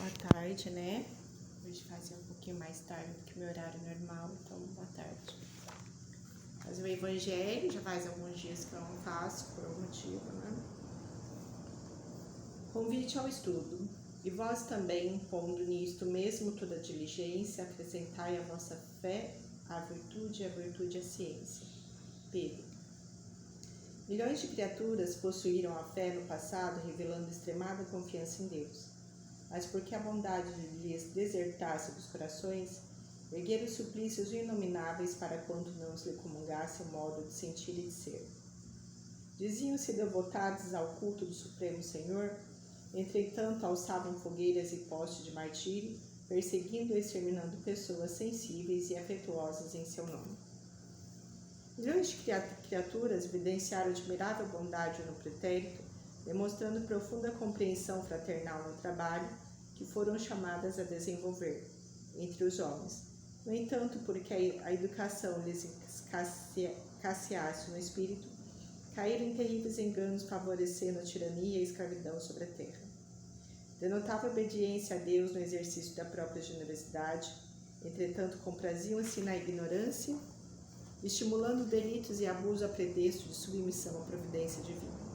Boa tarde, né? Hoje fazia um pouquinho mais tarde do que o meu horário normal, então boa tarde. Fazer o evangelho, já faz alguns dias que eu não faço, por algum motivo, né? Convite ao estudo. E vós também, pondo nisto mesmo toda diligência, acrescentai à vossa fé a virtude e a virtude a ciência. Pedro. Milhões de criaturas possuíram a fé no passado, revelando extremada confiança em Deus. Mas porque a bondade lhes desertasse dos corações, ergueram suplícios inomináveis para quanto não os lhe comungasse o modo de sentir e de ser. Diziam-se devotados ao culto do Supremo Senhor, entretanto alçavam fogueiras e postes de martírio, perseguindo e exterminando pessoas sensíveis e afetuosas em seu nome. Milhões de criaturas evidenciaram admirável bondade no pretérito, demonstrando profunda compreensão fraternal no trabalho que foram chamadas a desenvolver entre os homens. No entanto, porque a educação lhes escasseasse no espírito, caíram em terríveis enganos, favorecendo a tirania e a escravidão sobre a terra. Denotavam obediência a Deus no exercício da própria generosidade, entretanto compraziam-se na ignorância, estimulando delitos e abusos a pretexto de submissão à providência divina.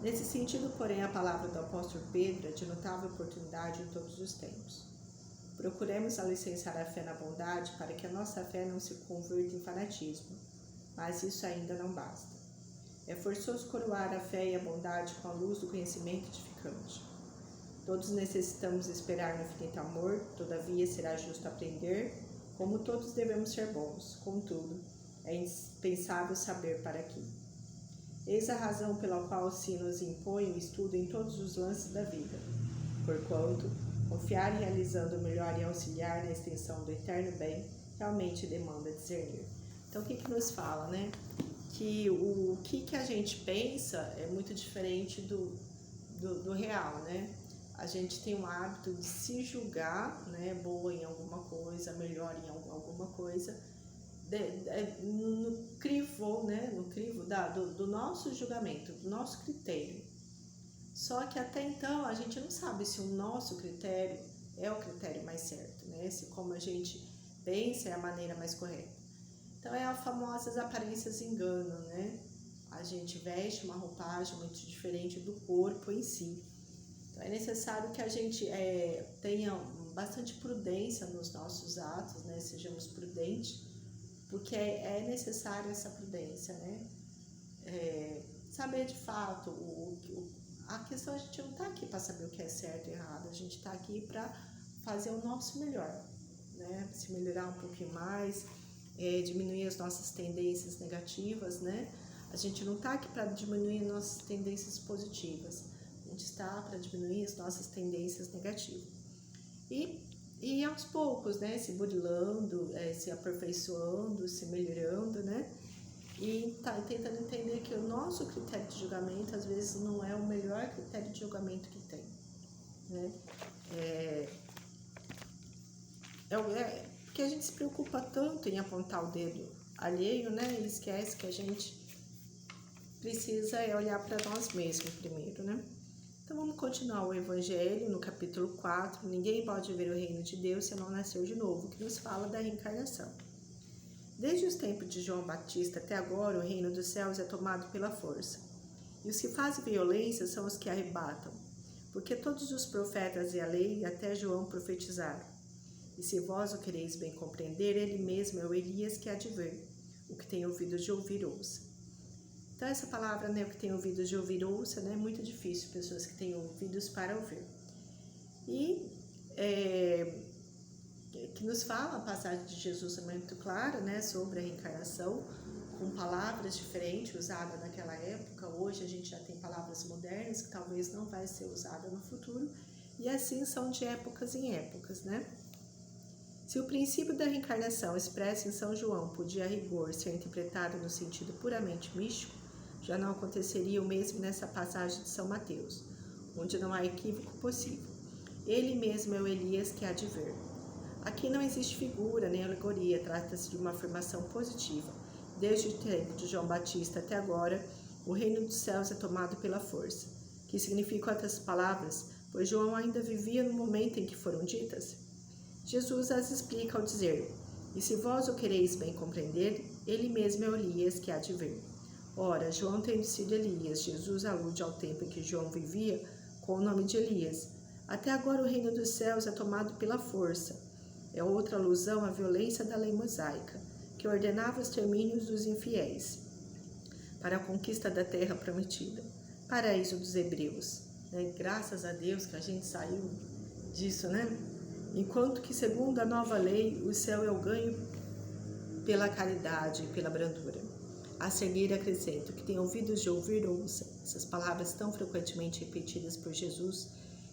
Nesse sentido, porém, a palavra do apóstolo Pedro é de notável oportunidade em todos os tempos. Procuremos alicerçar a fé na bondade para que a nossa fé não se converta em fanatismo, mas isso ainda não basta. É forçoso coroar a fé e a bondade com a luz do conhecimento edificante. Todos necessitamos esperar no infinito amor, todavia será justo aprender, como todos devemos ser bons, contudo, é indispensável saber para quê. Eis a razão pela qual se nos impõe o estudo em todos os lances da vida, porquanto confiar em realizando o melhor e auxiliar na extensão do eterno bem realmente demanda discernir. Então, o que nos fala, né? Que o que a gente pensa é muito diferente do real, né? A gente tem o hábito de se julgar, né, boa em alguma coisa, melhor em alguma coisa, no crivo, né, no crivo do nosso julgamento, do nosso critério. Só que até então a gente não sabe se o nosso critério é o critério mais certo, né? Se como a gente pensa é a maneira mais correta. Então é as famosas aparências enganam, né? A gente veste uma roupagem muito diferente do corpo em si. Então é necessário que a gente tenha bastante prudência nos nossos atos, né? Sejamos prudentes, porque é necessário essa prudência, né? Saber de fato a questão, a gente não está aqui para saber o que é certo e errado, a gente está aqui para fazer o nosso melhor, né? Se melhorar um pouquinho mais, diminuir as nossas tendências negativas, né? A gente não está aqui para diminuir nossas tendências positivas, a gente está para diminuir as nossas tendências negativas. E aos poucos, né? Se burilando, se aperfeiçoando, se melhorando, né? E tentando entender que o nosso critério de julgamento às vezes não é o melhor critério de julgamento que tem, né? Porque a gente se preocupa tanto em apontar o dedo alheio, né? E esquece que a gente precisa olhar para nós mesmos primeiro, né? Então vamos continuar o Evangelho no capítulo 4. Ninguém pode ver o reino de Deus se não nascer de novo, que nos fala da reencarnação. Desde os tempos de João Batista até agora, o reino dos céus é tomado pela força. E os que fazem violência são os que arrebatam, porque todos os profetas e a lei e até João profetizaram. E se vós o quereis bem compreender, ele mesmo é o Elias que há de vir. O que tem ouvido de ouvir, ouça. Então essa palavra, né, o que tem ouvido de ouvir, ouça, né, é muito difícil, pessoas que têm ouvidos para ouvir. E que nos fala a passagem de Jesus é muito clara, né, sobre a reencarnação, com palavras diferentes usadas naquela época. Hoje a gente já tem palavras modernas que talvez não vai ser usada no futuro, e assim são de épocas em épocas, né? Se o princípio da reencarnação expresso em São João podia a rigor ser interpretado no sentido puramente místico, já não aconteceria o mesmo nessa passagem de São Mateus, onde não há equívoco possível. Ele mesmo é o Elias que há de vir. Aqui não existe figura nem alegoria, trata-se de uma afirmação positiva. Desde o tempo de João Batista até agora, o reino dos céus é tomado pela força, que significa outras palavras, pois João ainda vivia no momento em que foram ditas? Jesus as explica ao dizer: e se vós o quereis bem compreender, ele mesmo é o Elias que há de vir. Ora, João tendo sido Elias, Jesus alude ao tempo em que João vivia com o nome de Elias. Até agora o reino dos céus é tomado pela força. É outra alusão à violência da lei mosaica, que ordenava os termínios dos infiéis para a conquista da terra prometida. Paraíso dos hebreus. Graças a Deus que a gente saiu disso, né? Enquanto que, segundo a nova lei, o céu é o ganho pela caridade e pela brandura. A seguir acrescento: que tem ouvidos de ouvir, ouça. Essas palavras tão frequentemente repetidas por Jesus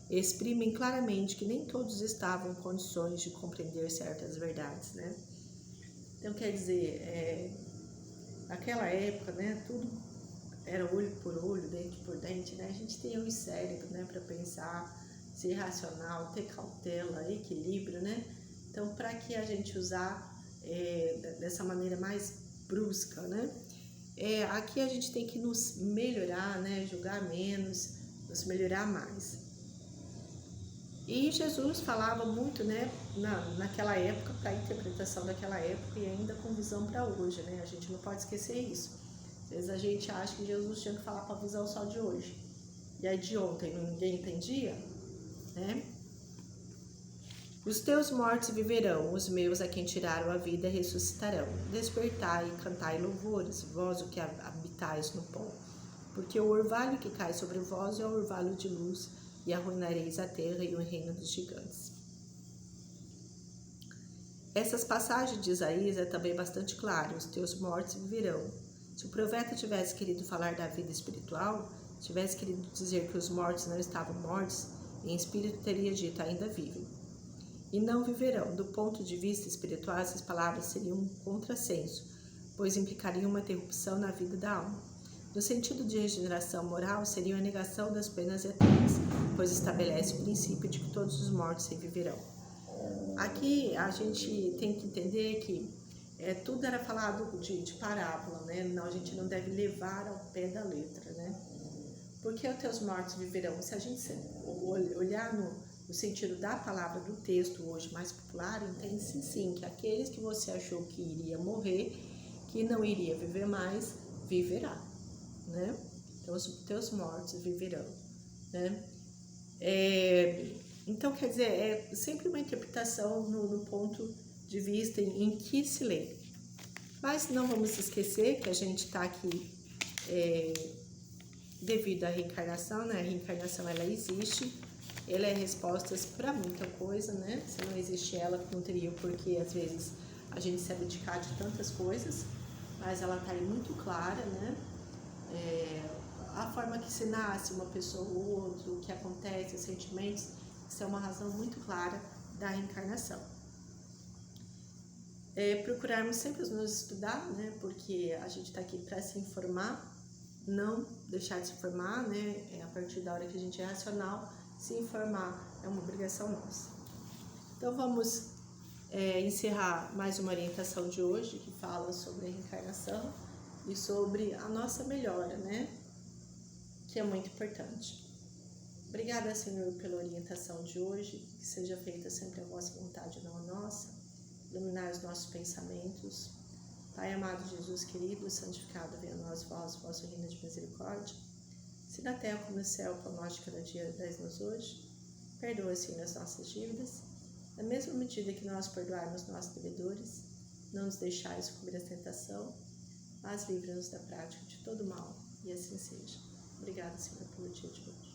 exprimem claramente que nem todos estavam em condições de compreender certas verdades, né? Então, quer dizer, naquela época, né, tudo era olho por olho, dente por dente, né? A gente tem o cérebro, né, para pensar, ser racional, ter cautela, equilíbrio, né? Então, para que a gente usar dessa maneira mais brusca, né? Aqui a gente tem que nos melhorar, né? Julgar menos, nos melhorar mais. E Jesus falava muito, né? Naquela época, para a interpretação daquela época e ainda com visão para hoje, né? A gente não pode esquecer isso. Às vezes a gente acha que Jesus tinha que falar com a visão só de hoje. E aí de ontem ninguém entendia, né? Os teus mortos viverão, os meus a quem tiraram a vida ressuscitarão. Despertai e cantai louvores, vós o que habitais no pó. Porque o orvalho que cai sobre vós é o orvalho de luz, e arruinareis a terra e o reino dos gigantes. Essas passagens de Isaías é também bastante claro: os teus mortos viverão. Se o profeta tivesse querido falar da vida espiritual, tivesse querido dizer que os mortos não estavam mortos, em espírito teria dito: ainda vivem. E não viverão. Do ponto de vista espiritual, essas palavras seriam um contrassenso, pois implicariam uma interrupção na vida da alma. No sentido de regeneração moral, seria a negação das penas eternas, pois estabelece o princípio de que todos os mortos reviverão. Aqui a gente tem que entender que tudo era falado de parábola, né? Não, a gente não deve levar ao pé da letra, né? Porque os teus mortos viverão. Se a gente olhar no sentido da palavra do texto hoje mais popular, entende-se sim que aqueles que você achou que iria morrer, que não iria viver mais, viverá, né? Então os teus mortos viverão, né? Então, quer dizer, é sempre uma interpretação no ponto de vista em que se lê. Mas não vamos esquecer que a gente está aqui devido à reencarnação, né? A reencarnação, ela existe, ela é respostas para muita coisa, né? Se não existe ela, não teria porque às vezes a gente se abdicar de tantas coisas, mas ela está aí muito clara, né? A forma que se nasce uma pessoa ou outra, o que acontece, os sentimentos, isso é uma razão muito clara da reencarnação. Procurarmos sempre nos estudar, né? Porque a gente está aqui para se informar, não deixar de se informar, né? A partir da hora que a gente é racional, se informar é uma obrigação nossa. Então vamos encerrar mais uma orientação de hoje que fala sobre a reencarnação e sobre a nossa melhora, né? Que é muito importante. Obrigada, Senhor, pela orientação de hoje, que seja feita sempre a vossa vontade, não a nossa, iluminar os nossos pensamentos. Pai amado Jesus querido, santificado venha a nós vós, vosso reino de misericórdia. Se na terra como no céu, o pão nosso de cada dia dai-nos hoje, perdoa, Senhor, as nossas dívidas, na mesma medida que nós perdoarmos nossos devedores, não nos deixais sucumbir à tentação, mas livra-nos da prática de todo mal, e assim seja. Obrigada, Senhor, pelo dia de hoje.